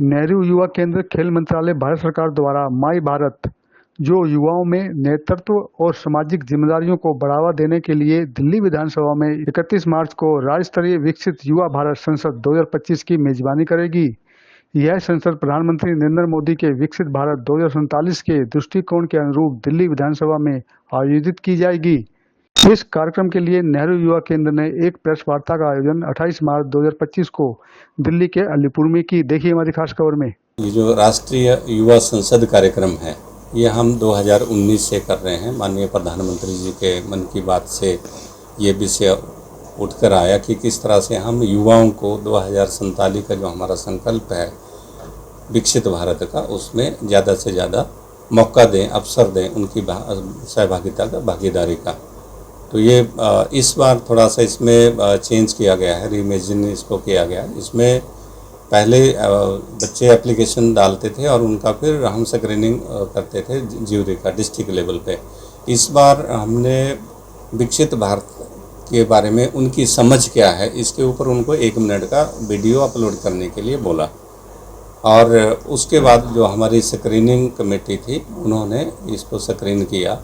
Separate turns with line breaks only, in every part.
नेहरू युवा केंद्र खेल मंत्रालय भारत सरकार द्वारा माई भारत, जो युवाओं में नेतृत्व और सामाजिक जिम्मेदारियों को बढ़ावा देने के लिए दिल्ली विधानसभा में 31 मार्च को राज्य स्तरीय विकसित युवा भारत संसद 2025 की मेजबानी करेगी। यह संसद प्रधानमंत्री नरेंद्र मोदी के विकसित भारत 2047 के दृष्टिकोण के अनुरूप दिल्ली विधानसभा में आयोजित की जाएगी। इस कार्यक्रम के लिए नेहरू युवा केंद्र ने एक प्रेस वार्ता का आयोजन 28 मार्च 2025 को दिल्ली के अलीपुर में की। देखिए हमारी खास खबर में।
ये जो राष्ट्रीय युवा संसद कार्यक्रम है, ये हम 2019 से कर रहे हैं। माननीय प्रधानमंत्री जी के मन की बात से ये विषय उठकर आया कि किस तरह से हम युवाओं को 2047 का जो हमारा संकल्प है विकसित भारत का, उसमें ज़्यादा से ज़्यादा मौका दें, अवसर दें उनकी सहभागिता का, भागीदारी का। तो ये इस बार थोड़ा सा इसमें चेंज किया गया है, रीइमेजिन इसको किया गया है। इसमें पहले बच्चे एप्लीकेशन डालते थे और उनका फिर हम स्क्रीनिंग करते थे ज्यूरी का डिस्ट्रिक्ट लेवल पे। इस बार हमने विकसित भारत के बारे में उनकी समझ क्या है, इसके ऊपर उनको 1 मिनट का वीडियो अपलोड करने के लिए बोला। और उसके बाद जो हमारी स्क्रीनिंग कमेटी थी, उन्होंने इसको स्क्रीन किया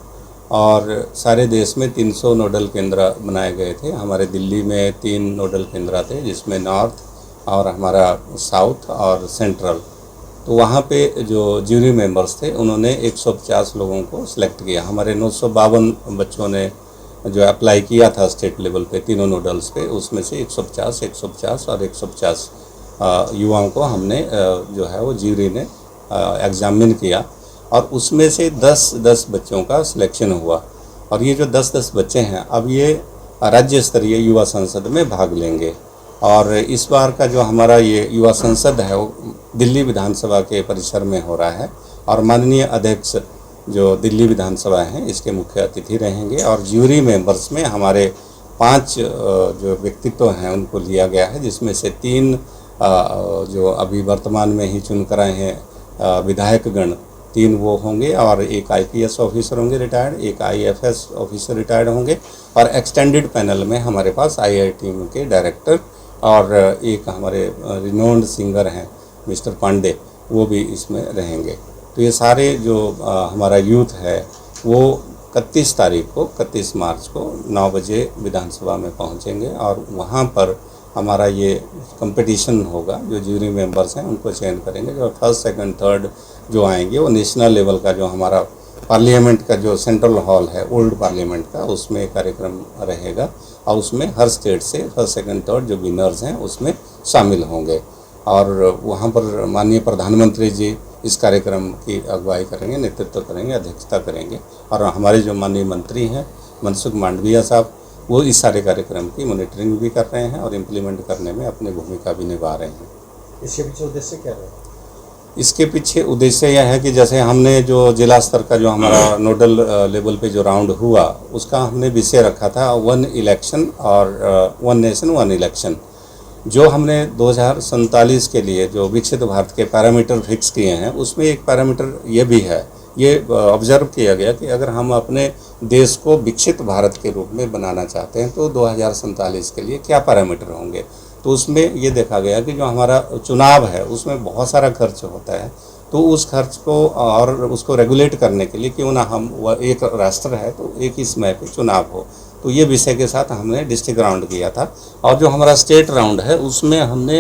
और सारे देश में 300 नोडल केंद्र बनाए गए थे। हमारे दिल्ली में 3 नोडल केंद्र थे, जिसमें नॉर्थ और हमारा साउथ और सेंट्रल। तो वहाँ पे जो ज्यूरी मेंबर्स थे, उन्होंने 150 लोगों को सिलेक्ट किया। हमारे 952 बच्चों ने जो अप्लाई किया था स्टेट लेवल पे तीनों नोडल्स पे, उसमें से 150, 150 और 150 युवाओं को हमने जो है वो ज्यूरी ने एग्जामिन किया और उसमें से 10-10 बच्चों का सिलेक्शन हुआ। और ये जो 10-10 बच्चे हैं, अब ये राज्य स्तरीय युवा संसद में भाग लेंगे। और इस बार का जो हमारा ये युवा संसद है, वो दिल्ली विधानसभा के परिसर में हो रहा है और माननीय अध्यक्ष जो दिल्ली विधानसभा हैं, इसके मुख्य अतिथि रहेंगे। और ज्यूरी मेंबर्स में हमारे 5 जो व्यक्तित्व हैं उनको लिया गया है, जिसमें से 3 जो अभी वर्तमान में ही चुन कर आए हैं विधायकगण, 3 वो होंगे और एक IPS ऑफिसर होंगे रिटायर्ड, एक IFS ऑफिसर रिटायर्ड होंगे और एक्सटेंडेड पैनल में हमारे पास IIT के डायरेक्टर और एक हमारे रिनोन्ड सिंगर हैं मिस्टर पांडे, वो भी इसमें रहेंगे। तो ये सारे जो हमारा यूथ है वो 31 मार्च को 9 बजे विधानसभा में पहुंचेंगे और वहाँ पर हमारा ये कंपटीशन होगा। जो ज्यूरी मेंबर्स हैं उनको चयन करेंगे। जो फर्स्ट, सेकंड, थर्ड जो आएंगे वो नेशनल लेवल का जो हमारा पार्लियामेंट का जो सेंट्रल हॉल है ओल्ड पार्लियामेंट का, उसमें कार्यक्रम रहेगा और उसमें हर स्टेट से फर्स्ट, सेकंड, थर्ड जो विनर्स हैं उसमें शामिल होंगे। और वहाँ पर माननीय प्रधानमंत्री जी इस कार्यक्रम की अगुवाई करेंगे, नेतृत्व करेंगे, अध्यक्षता करेंगे। और हमारे जो माननीय मंत्री हैं मनसुख मांडविया साहब, वो इस सारे कार्यक्रम की मॉनिटरिंग भी कर रहे हैं और इम्प्लीमेंट करने में अपनी भूमिका भी निभा रहे हैं।
इसके पीछे उद्देश्य क्या है?
इसके पीछे उद्देश्य यह है कि जैसे हमने जो जिला स्तर का जो हमारा नोडल लेवल पे जो राउंड हुआ, उसका हमने विषय रखा था 1 इलेक्शन और 1 नेशन 1 इलेक्शन। जो हमने 2047 के लिए जो विकसित भारत के पैरामीटर फिक्स किए हैं, उसमें एक पैरामीटर ये भी है, ये ऑब्जर्व किया गया कि अगर हम अपने देश को विकसित भारत के रूप में बनाना चाहते हैं तो 2047 के लिए क्या पैरामीटर होंगे। तो उसमें ये देखा गया कि जो हमारा चुनाव है उसमें बहुत सारा खर्च होता है, तो उस खर्च को और उसको रेगुलेट करने के लिए क्यों ना हम एक राष्ट्र है तो एक ही समय पे चुनाव हो। तो ये विषय के साथ हमने डिस्ट्रिक्ट राउंड किया था। और जो हमारा स्टेट राउंड है उसमें हमने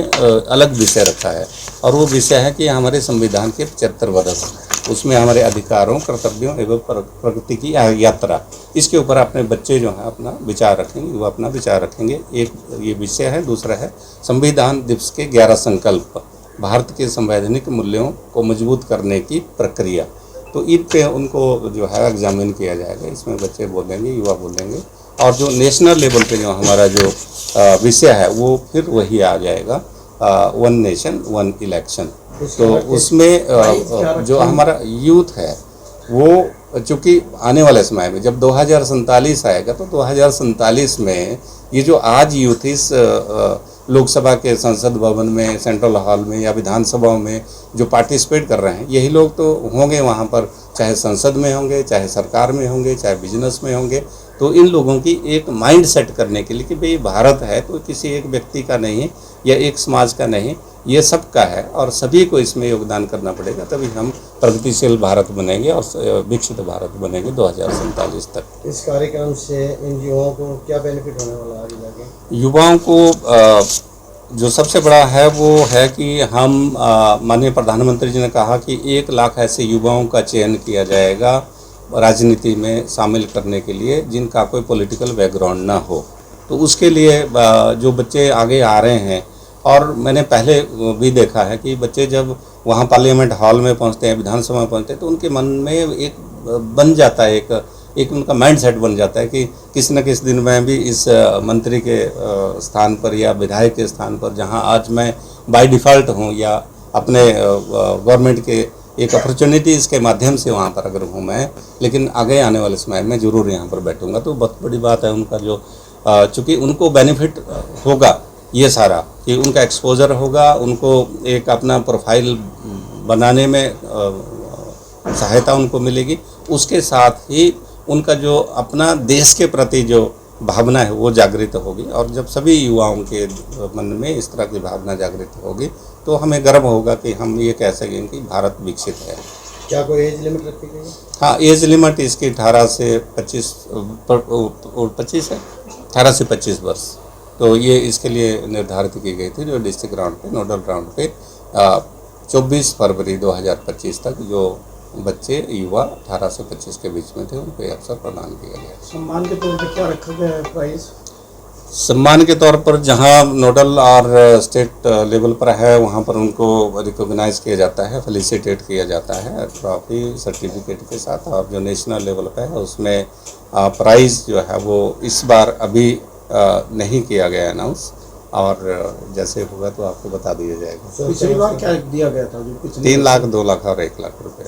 अलग विषय रखा है और वो विषय है कि हमारे संविधान के 75 वर्ष, उसमें हमारे अधिकारों, कर्तव्यों एवं प्रगति की यात्रा, इसके ऊपर अपने बच्चे जो हैं अपना विचार रखेंगे, वो अपना विचार रखेंगे। एक ये विषय है। दूसरा है संविधान दिवस के 11 संकल्प, भारत के संवैधानिक मूल्यों को मजबूत करने की प्रक्रिया। तो इन पे उनको जो है एग्जामिन किया जाएगा। इसमें बच्चे बोलेंगे, युवा बोलेंगे। और जो नेशनल लेवल पे जो हमारा जो विषय है वो फिर वही आ जाएगा 1 नेशन 1 इलेक्शन। तो उसमें जो हमारा यूथ है वो चूँकि आने वाले समय में जब 2047 आएगा तो 2047 में ये जो आज यूथ इस लोकसभा के संसद भवन में, सेंट्रल हॉल में या विधानसभाओं में जो पार्टिसिपेट कर रहे हैं, यही लोग तो होंगे वहाँ पर, चाहे संसद में होंगे, चाहे सरकार में होंगे, चाहे बिजनेस में होंगे। तो इन लोगों की एक माइंड सेट करने के लिए कि भाई भारत है तो किसी एक व्यक्ति का नहीं या एक समाज का नहीं, ये सबका है और सभी को इसमें योगदान करना पड़ेगा, तभी हम प्रगतिशील भारत बनेंगे और विकसित भारत बनेंगे 2047 तक।
इस कार्यक्रम से इन युवाओं को क्या बेनिफिट होने वाला है आगे जाके?
युवाओं को जो सबसे बड़ा है वो है कि हम माननीय प्रधानमंत्री जी ने कहा कि 1 लाख ऐसे युवाओं का चयन किया जाएगा राजनीति में शामिल करने के लिए जिनका कोई पॉलिटिकल बैकग्राउंड ना हो। तो उसके लिए जो बच्चे आगे आ रहे हैं, और मैंने पहले भी देखा है कि बच्चे जब वहाँ पार्लियामेंट हॉल में पहुँचते हैं, विधानसभा में पहुँचते हैं, तो उनके मन में एक बन जाता है, एक उनका माइंड सेट बन जाता है कि किसी न किसी दिन मैं भी इस मंत्री के स्थान पर या विधायक के स्थान पर, जहाँ आज मैं बाय डिफ़ॉल्ट हूँ या अपने गवर्नमेंट के एक अपॉर्चुनिटीज़ के माध्यम से वहाँ पर अगर हूँ मैं, लेकिन आगे आने वाले समय में ज़रूर यहाँ पर बैठूँगा। तो बहुत बड़ी बात है उनका जो चूँकि उनको बेनिफिट होगा ये सारा, कि उनका एक्सपोजर होगा, उनको एक अपना प्रोफाइल बनाने में सहायता उनको मिलेगी, उसके साथ ही उनका जो अपना देश के प्रति जो भावना है वो जागृत होगी। और जब सभी युवाओं के मन में इस तरह की भावना जागृत होगी तो हमें गर्व होगा कि हम ये कह सकें कि भारत विकसित है।
क्या कोई एज लिमिट रखी गई है?
हाँ, एज लिमिट इसकी 18 से 25 है, 18 से 25 वर्ष। तो ये इसके लिए निर्धारित की गई थी, जो डिस्ट्रिक्ट ग्राउंड पे, नोडल ग्राउंड पे 24 फरवरी 2025 तक जो बच्चे युवा 18 से 25 के बीच में थे उनको ये अवसर प्रदान किया गया।
सम्मान के तौर पर क्या रखा गया है प्राइस?
सम्मान के तौर पर जहां नोडल और स्टेट लेवल पर है वहां पर उनको रिकॉग्नाइज किया जाता है, फेलिसिटेट किया जाता है ट्रॉफी सर्टिफिकेट के साथ। और जो नेशनल लेवल पर है उसमें प्राइज़ जो है वो इस बार अभी नहीं किया गया अनाउंस, और जैसे होगा तो आपको बता दिया जाएगा।
पिछली बार क्या दिया गया था?
3 लाख, 2 लाख और 1 लाख रुपए।